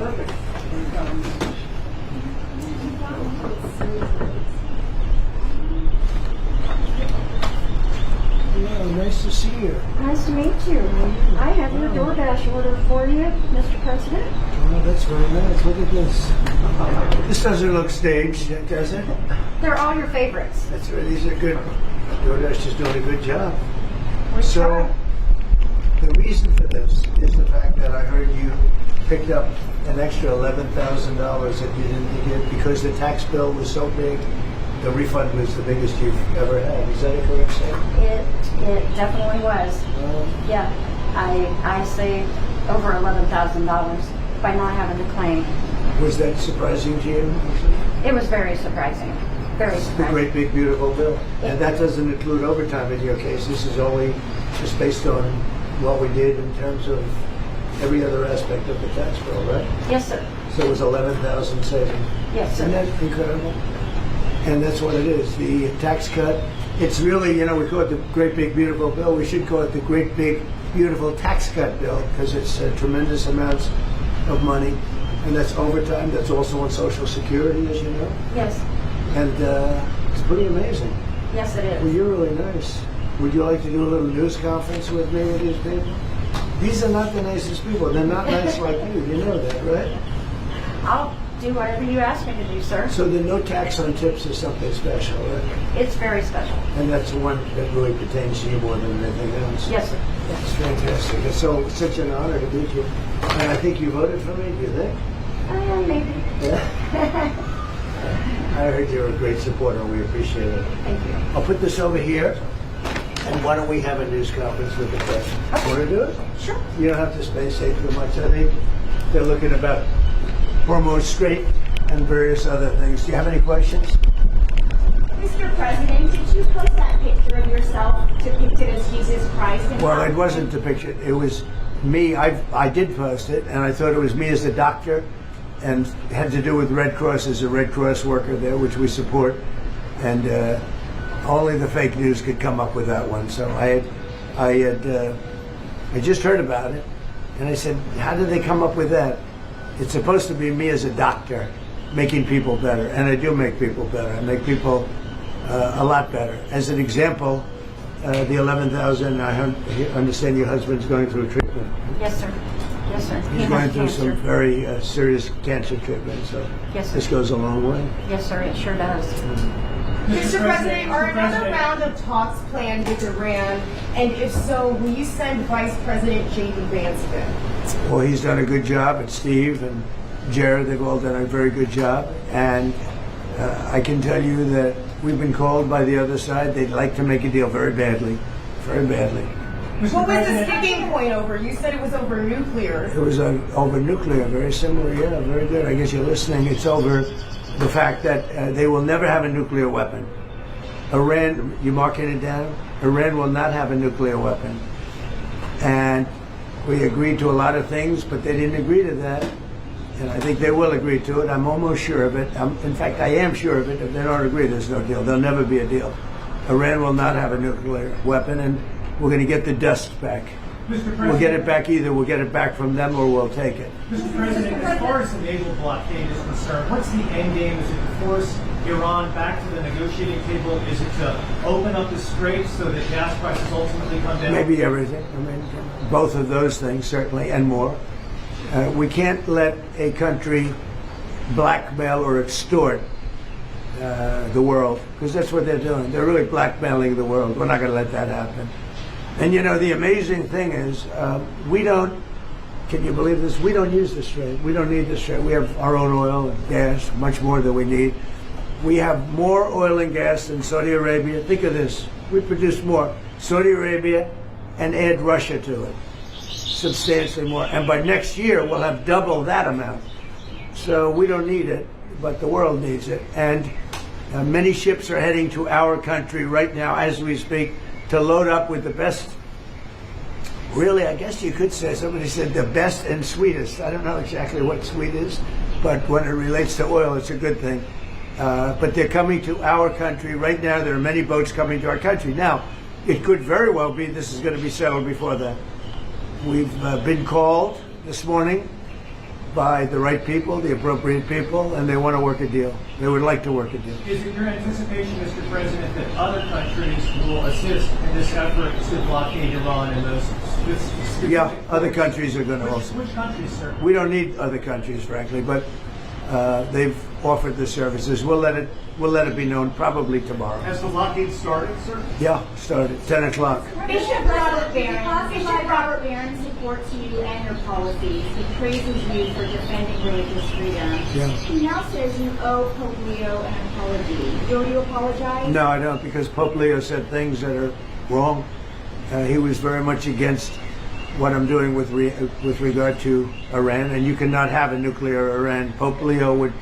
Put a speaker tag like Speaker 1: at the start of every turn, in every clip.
Speaker 1: perfect. Yeah, nice to see you.
Speaker 2: Nice to meet you. I have your DoorDash order for you, Mr. President.
Speaker 1: Oh, that's very nice. Look at this. This doesn't look staged, does it?
Speaker 2: They're all your favorites.
Speaker 1: That's right. These are good. DoorDash is doing a good job.
Speaker 2: We
Speaker 1: So,
Speaker 2: try.
Speaker 1: the reason for this is the fact that I heard you picked up an extra $11,000 that you didn't get because the tax bill was so big. The refund was the biggest you've ever had. Is that a correct statement?
Speaker 2: It definitely was. Yeah, I saved over $11,000 by not having to claim.
Speaker 1: Was that surprising to you?
Speaker 2: It was very surprising. Very
Speaker 1: The
Speaker 2: surprising.
Speaker 1: great big beautiful bill. And that doesn't include overtime in your case. This is only just based on what we did in terms of every other aspect of the tax bill, right?
Speaker 2: Yes, sir.
Speaker 1: So it was 11,000 saving.
Speaker 2: Yes,
Speaker 1: Isn't
Speaker 2: sir.
Speaker 1: that incredible? And that's what it is. The tax cut, it's really, we call it the great big beautiful bill. We should call it the great big beautiful tax cut bill because it's tremendous amounts of money. And that's overtime. That's also on Social Security, as you know.
Speaker 2: Yes.
Speaker 1: And it's pretty amazing.
Speaker 2: Yes, it
Speaker 1: Well,
Speaker 2: is.
Speaker 1: you're really nice. Would you like to do a little news conference with me with these people? These are not the nicest people. They're not nice like you. You know that, right?
Speaker 2: I'll do whatever you ask me to do, sir.
Speaker 1: So the no tax on tips is something special, right?
Speaker 2: It's very special.
Speaker 1: And that's the one that really pertains to you more than anything else.
Speaker 2: Yes, sir.
Speaker 1: It's fantastic. It's such an honor to meet you. And I think you voted for me, do you think?
Speaker 2: Maybe.
Speaker 1: I heard you're a great supporter and we appreciate it.
Speaker 2: Thank you.
Speaker 1: I'll put this over here. And why don't we have a news conference with the press? Want to do it?
Speaker 2: Sure.
Speaker 1: You don't have to say too much. I think they're looking about Hormone Strait and various other things. Do you have any questions?
Speaker 3: Mr. President, did you post that picture of yourself depicted as Jesus Christ?
Speaker 1: Well, it wasn't the picture. It was me. I did post it, and I thought it was me as a doctor, and it had to do with Red Cross as a Red Cross worker there, which we support. And only the fake news could come up with that one. So I just heard about it, and I said, how did they come up with that? It's supposed to be me as a doctor making people better, and I do make people better. I make people a lot better. As an example, the 11,000, I understand your husband's going through treatment.
Speaker 2: Yes, sir. Yes, sir. He
Speaker 1: He's
Speaker 2: has
Speaker 1: going through
Speaker 2: cancer.
Speaker 1: some very serious cancer treatment, so
Speaker 2: Yes, sir.
Speaker 1: this goes a long way.
Speaker 2: Yes, sir. It sure does.
Speaker 3: Mr. President, are another round of talks planned with Iran? And if so, will you send Vice President J.D. Vance there?
Speaker 1: Well, he's done a good job, and Steve and Jared, they've all done a very good job. And I can tell you that we've been called by the other side. They'd like to make a deal very badly, very badly.
Speaker 3: What was the sticking point over? You said it was over nuclear.
Speaker 1: It was over nuclear, very similar, yeah, very good. I guess you're listening. It's over the fact that they will never have a nuclear weapon. Iran, you marking it down? Iran will not have a nuclear weapon. And we agreed to a lot of things, but they didn't agree to that. And I think they will agree to it. I'm almost sure of it. In fact, I am sure of it. If they don't agree, there's no deal. There'll never be a deal. Iran will not have a nuclear weapon, and we're going to get the dust back. We'll get it back either. We'll get it back from them or we'll take it.
Speaker 4: Mr. President, as far as the naval blockade is concerned, what's the end game? Is it to force Iran back to the negotiating table? Is it to open up the straits so that gas prices ultimately come down?
Speaker 1: Maybe everything. I mean, both of those things, certainly, and more. We can't let a country blackmail or extort the world, because that's what they're doing. They're really blackmailing the world. We're not going to let that happen. And the amazing thing is, we don't, can you believe this? We don't use the strait. We don't need the strait. We have our own oil and gas, much more than we need. We have more oil and gas than Saudi Arabia. Think of this. We produce more. Saudi Arabia, and add Russia to it. Substantially more. And by next year, we'll have double that amount. So we don't need it, but the world needs it. And many ships are heading to our country right now as we speak, to load up with the best, really, I guess you could say, somebody said the best and sweetest. I don't know exactly what sweet is, but when it relates to oil, it's a good thing. But they're coming to our country right now. There are many boats coming to our country. Now, it could very well be this is going to be settled before that. We've been called this morning by the right people, the appropriate people, and they want to work a deal. They would like to work a deal.
Speaker 4: Is it your anticipation, Mr. President, that other countries will assist in this effort to blockade Iran and those specific
Speaker 1: Yeah, other
Speaker 4: ports?
Speaker 1: countries are going to also.
Speaker 4: Which countries, sir?
Speaker 1: We don't need other countries, frankly, but they've offered the services. We'll let it be known probably tomorrow.
Speaker 4: Has the blockade started, sir?
Speaker 1: Yeah, started 10 o'clock.
Speaker 5: Bishop Robert Barron supports you and your policies. He praises you for defending religious freedom.
Speaker 1: Yeah.
Speaker 5: He now says you owe Pope Leo an apology. Will you apologize?
Speaker 1: No, I don't, because Pope Leo said things that are wrong. He was very much against what I'm doing with regard to Iran, and you cannot have a nuclear Iran. Pope Leo would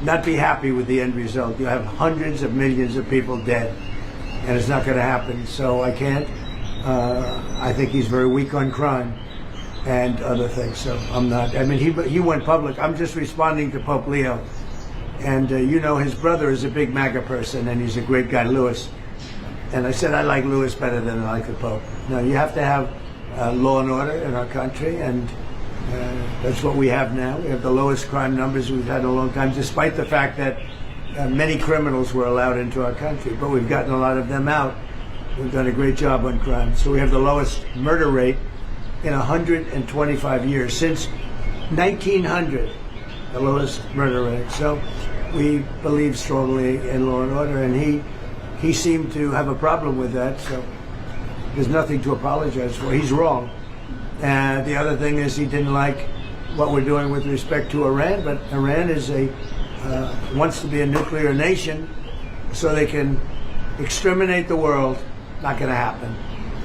Speaker 1: not be happy with the end result. You have hundreds of millions of people dead, and it's not going to happen. So I can't. I think he's very weak on crime and other things. So I'm not. I mean, he went public. I'm just responding to Pope Leo, and you know his brother is a big MAGA person, and he's a great guy, Louis. And I said I like Louis better than I like the Pope. No, you have to have law and order in our country, and that's what we have now. We have the lowest crime numbers we've had in a long time, despite the fact that many criminals were allowed into our country, but we've gotten a lot of them out. We've done a great job on crime. So we have the lowest murder rate in 125 years, since 1900, the lowest murder rate. So we believe strongly in law and order, and he seemed to have a problem with that, so there's nothing to apologize for. He's wrong. And the other thing is he didn't like what we're doing with respect to Iran, but Iran is wants to be a nuclear nation so they can exterminate the world. Not going to happen.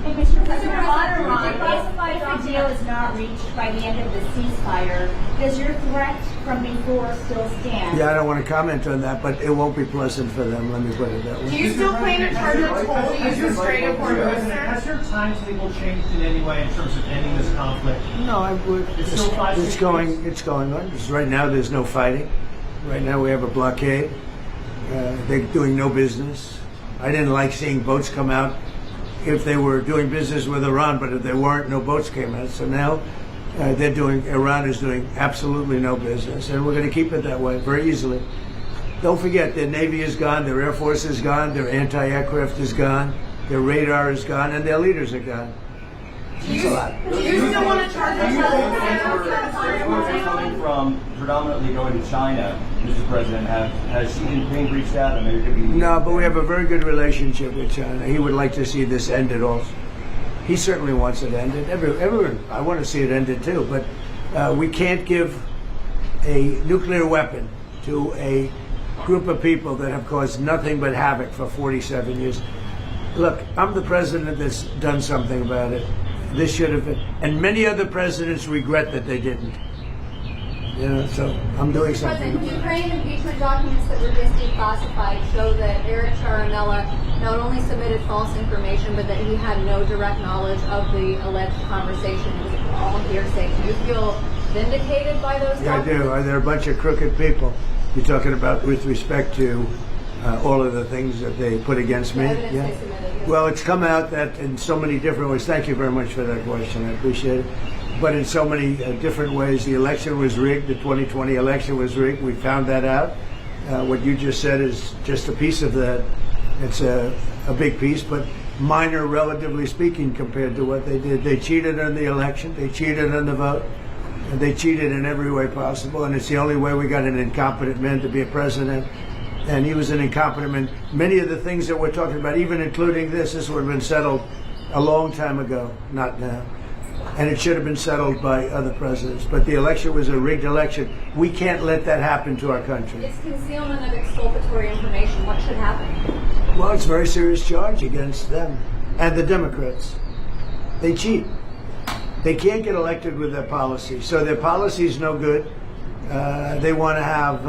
Speaker 5: Hey, Mr. President, on Iran, if the deal is not reached by the end of the ceasefire, does your threat from before still stand?
Speaker 1: Yeah, I don't want to comment on that, but it won't be pleasant for them. Let me put it that
Speaker 3: Do
Speaker 1: way.
Speaker 3: you still plan to charge a toll to use restraining orders?
Speaker 4: Has your timetable changed in any way in terms of ending this conflict?
Speaker 1: No,
Speaker 4: It's still 5, 6
Speaker 1: it's going on. Right now, there's no fighting. Right now, we have a blockade. They're doing no business. I didn't like seeing boats come out if they were doing business with Iran, but if they weren't, no boats came out. So now Iran is doing absolutely no business, and we're going to keep it that way very easily. Don't forget, their Navy is gone, their Air Force is gone, their anti-aircraft is gone, their radar is gone, and their leaders are gone. It's a lot.
Speaker 3: Do you still want to charge a toll?
Speaker 6: Coming from predominantly going to China, Mr. President, has Xi Jinping reached out? And maybe
Speaker 1: No, but we have a very good relationship with China. He would like to see this ended also. He certainly wants it ended. Everyone, I want to see it ended too, but we can't give a nuclear weapon to a group of people that have caused nothing but havoc for 47 years. Look, I'm the president that's done something about it. This should have been, and many other presidents regret that they didn't. You know, so I'm doing something.
Speaker 7: President, Ukraine impeachment documents that were just declassified show that Eric Charamella not only submitted false information, but that he had no direct knowledge of the alleged conversation. It was all hearsay. Do you feel vindicated by those
Speaker 1: Yeah, I
Speaker 7: documents?
Speaker 1: do. They're a bunch of crooked people. You're talking about with respect to all of the things that they put against me.
Speaker 7: The evidence they submitted, yes.
Speaker 1: Well, it's come out that in so many different ways. Thank you very much for that question. I appreciate it. But in so many different ways, the election was rigged. The 2020 election was rigged. We found that out. What you just said is just a piece of that. It's a big piece, but minor, relatively speaking, compared to what they did. They cheated on the election. They cheated on the vote. And they cheated in every way possible. And it's the only way we got an incompetent man to be a president. And he was an incompetent man. Many of the things that we're talking about, even including this would have been settled a long time ago, not now. And it should have been settled by other presidents. But the election was a rigged election. We can't let that happen to our country.
Speaker 7: It's concealment of exculpatory information. What should happen?
Speaker 1: Well, it's a very serious charge against them and the Democrats. They cheat. They can't get elected with their policy. So their policy is no good. They want to have,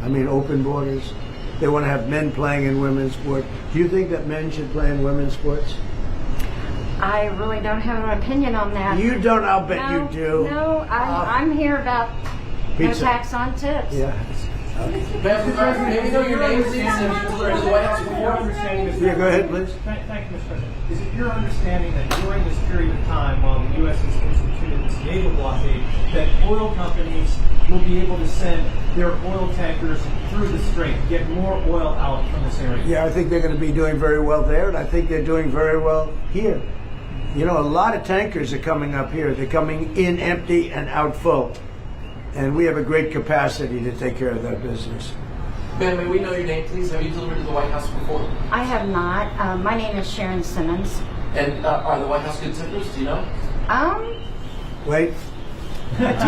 Speaker 1: open borders. They want to have men playing in women's sports. Do you think that men should play in women's sports?
Speaker 2: I really don't have an opinion on that.
Speaker 1: You don't, I'll bet
Speaker 2: No,
Speaker 1: you do.
Speaker 2: No, I'm here about no
Speaker 1: Pizza.
Speaker 2: tax on tips.
Speaker 1: Yeah.
Speaker 8: Mr. President, even though your name is in the White House before,
Speaker 1: Yeah, go ahead, please.
Speaker 4: Thank you, Mr. President. Is it your understanding that during this period of time, while the U.S. has instituted executed this naval blockade, that oil companies will be able to send their oil tankers through the strait, get more oil out from this area.
Speaker 1: Yeah, I think they're going to be doing very well there, and I think they're doing very well here. You know, a lot of tankers are coming up here. They're coming in empty and out full. And we have a great capacity to take care of that business.
Speaker 8: Ma'am, may we know your name, please? Have you delivered to the White House before?
Speaker 2: I have not. My name is Sharon Simmons.
Speaker 8: And are the White House good tempers? Do you know?
Speaker 1: Wait.
Speaker 2: Potentially.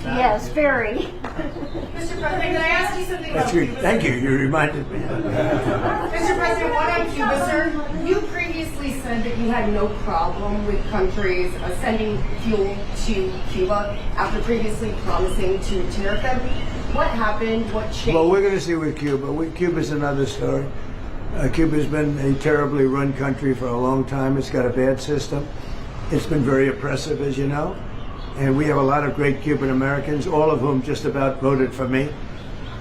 Speaker 2: Yes, very.
Speaker 3: Mr. President, can I ask you something
Speaker 1: That's
Speaker 3: about
Speaker 1: good.
Speaker 3: Cuba?
Speaker 1: Thank you. You reminded me.
Speaker 3: Mr. President, one on Cuba, sir. You previously said that you had no problem with countries sending fuel to Cuba after previously promising to tariff them. What happened? What changed?
Speaker 1: Well, we're going to see with Cuba. Cuba's another story. Cuba's been a terribly run country for a long time. It's got a bad system. It's been very oppressive, as you know. And we have a lot of great Cuban Americans, all of whom just about voted for me.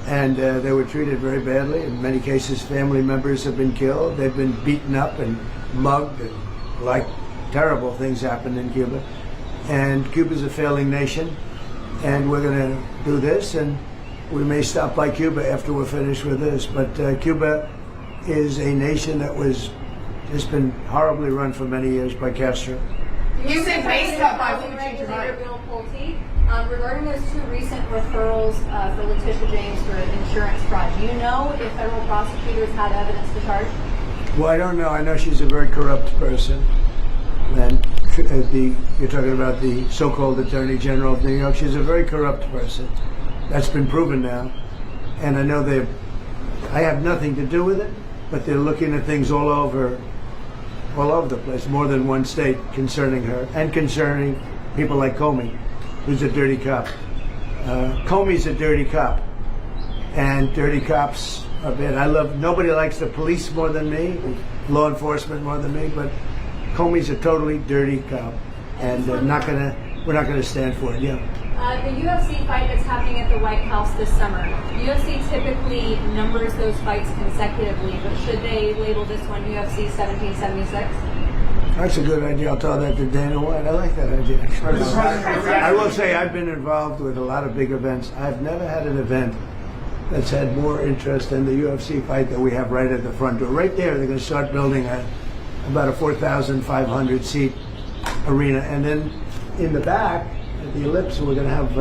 Speaker 1: And they were treated very badly. In many cases, family members have been killed. They've been beaten up and mugged, and terrible things happened in Cuba. And Cuba's a failing nation. And we're going to do this, and we may stop by Cuba after we're finished with this. But Cuba is a nation that has been horribly run for many years by Castro.
Speaker 3: You said base cut by food change your mind.
Speaker 7: Bill Pulte, regarding those two recent referrals for Letitia James for insurance fraud, do you know if federal prosecutors had evidence to charge?
Speaker 1: Well, I don't know. I know she's a very corrupt person. And you're talking about the so-called Attorney General of New York. She's a very corrupt person. That's been proven now. And I know I have nothing to do with it, but they're looking at things all over the place, more than one state, concerning her and concerning people like Comey, who's a dirty cop. Comey's a dirty cop, and dirty cops are bad. Nobody likes the police more than me, law enforcement more than me, but Comey's a totally dirty cop, and we're not gonna stand for it. Yeah.
Speaker 7: The UFC fight that's happening at the White House this summer, UFC typically numbers those fights consecutively, but should they label this one UFC 1776?
Speaker 1: That's a good idea. I'll tell that to Dana White. I like that idea. I will say I've been involved with a lot of big events. I've never had an event that's had more interest in the UFC fight that we have right at the front door. Right there, they're going to start building about a 4,500 seat arena, and then in the back, at the Ellipse, we're going to have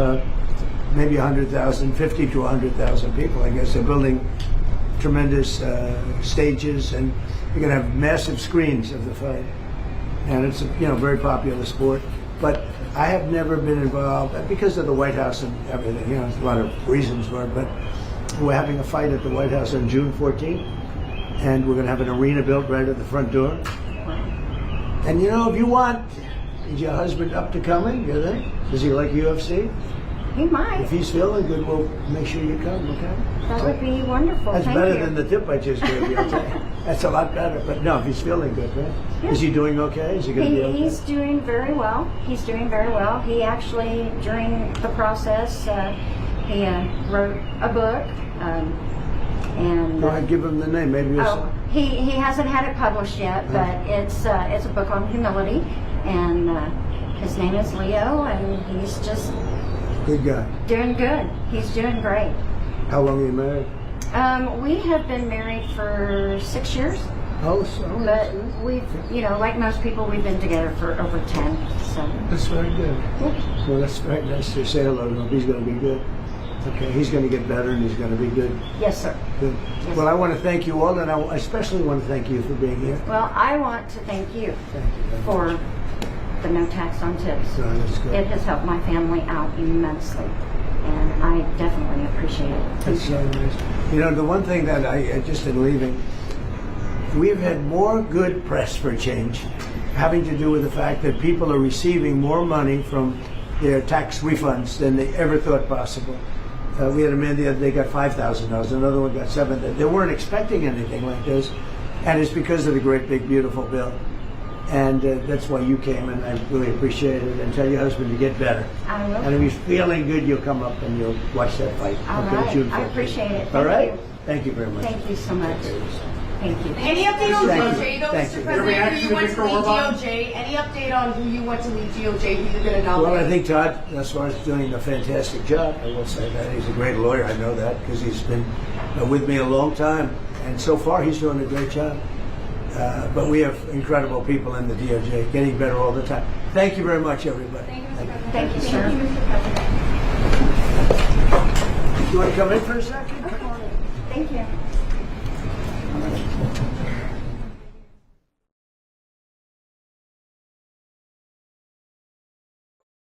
Speaker 1: maybe 100,000, 50 to 100,000 people. I guess they're building tremendous stages, and you're going to have massive screens of the fight. And it's a very popular sport. But I have never been involved because of the White House and everything. There's a lot of reasons for it. But we're having a fight at the White House on June 14th, and we're going to have an arena built right at the front door. And if you want. Is your husband up to coming, you think? Does he like UFC?
Speaker 2: He might.
Speaker 1: If he's feeling good, we'll make sure you come, okay?
Speaker 2: That would be wonderful.
Speaker 1: That's
Speaker 2: Thank
Speaker 1: better
Speaker 2: you.
Speaker 1: than the tip I just gave you, okay? That's a lot better. But no, if he's feeling good, right?
Speaker 2: Yeah.
Speaker 1: Is he doing okay? Is he going to be okay?
Speaker 2: He's doing very well. He's doing very well. He actually, during the process, he wrote a book. And
Speaker 1: Go ahead, give him the name. Maybe you'll
Speaker 2: he hasn't had it published yet, but it's a book on humility. And his name is Leo, and he's just
Speaker 1: good guy.
Speaker 2: Doing good. He's doing great.
Speaker 1: How long are you married?
Speaker 2: We have been married for 6 years.
Speaker 1: Oh,
Speaker 2: But we've, like most people, we've been together for over 10. So
Speaker 1: that's very good. Well, that's very nice to say hello to him. He's going to be good. Okay, he's going to get better, and he's going to be good.
Speaker 2: Yes, sir.
Speaker 1: Good.
Speaker 2: Yes,
Speaker 1: well, I want to thank you all, and I especially want to thank you for being here.
Speaker 2: Well, I want to thank you
Speaker 1: Thank you.
Speaker 2: for the no tax on tips.
Speaker 1: No, that's good.
Speaker 2: It has helped my family out immensely, and I definitely appreciate it.
Speaker 1: That's so nice. The one thing that I just in leaving, we've had more good press for change, having to do with the fact that people are receiving more money from their tax refunds than they ever thought possible. We had a man the other day got $5,000, another one got $7,000. They weren't expecting anything like this, and it's because of the great, big, beautiful bill. And that's why you came, and I really appreciate it. And tell your husband to get better.
Speaker 2: I will.
Speaker 1: And if he's feeling good, you'll come up and you'll watch that fight.
Speaker 2: All
Speaker 1: Okay,
Speaker 2: right.
Speaker 1: June
Speaker 2: I
Speaker 1: 14th.
Speaker 2: appreciate it.
Speaker 1: All
Speaker 2: Thank
Speaker 1: right?
Speaker 2: you.
Speaker 1: Thank you very much.
Speaker 2: Thank you so much.
Speaker 1: Okay.
Speaker 2: Thank you.
Speaker 3: Any update on
Speaker 1: Thank you.
Speaker 3: DOJ though,
Speaker 1: Thank
Speaker 3: Mr.
Speaker 1: you.
Speaker 3: President?
Speaker 8: Your
Speaker 3: Who you went to
Speaker 8: reaction
Speaker 3: lead
Speaker 8: to Mr. Orban?
Speaker 3: DOJ? Any update on who you went to lead DOJ? Who you're going to nominate?
Speaker 1: Well, I think Todd, as far as doing a fantastic job, I will say that. He's a great lawyer. I know that because he's been with me a long time. And so far, he's doing a great job. But we have incredible people in the DOJ, getting better all the time. Thank you very much, everybody.
Speaker 7: Thank you, Mr. President.
Speaker 2: Thank you, sir.
Speaker 1: You want to come in for a second?
Speaker 2: Thank you.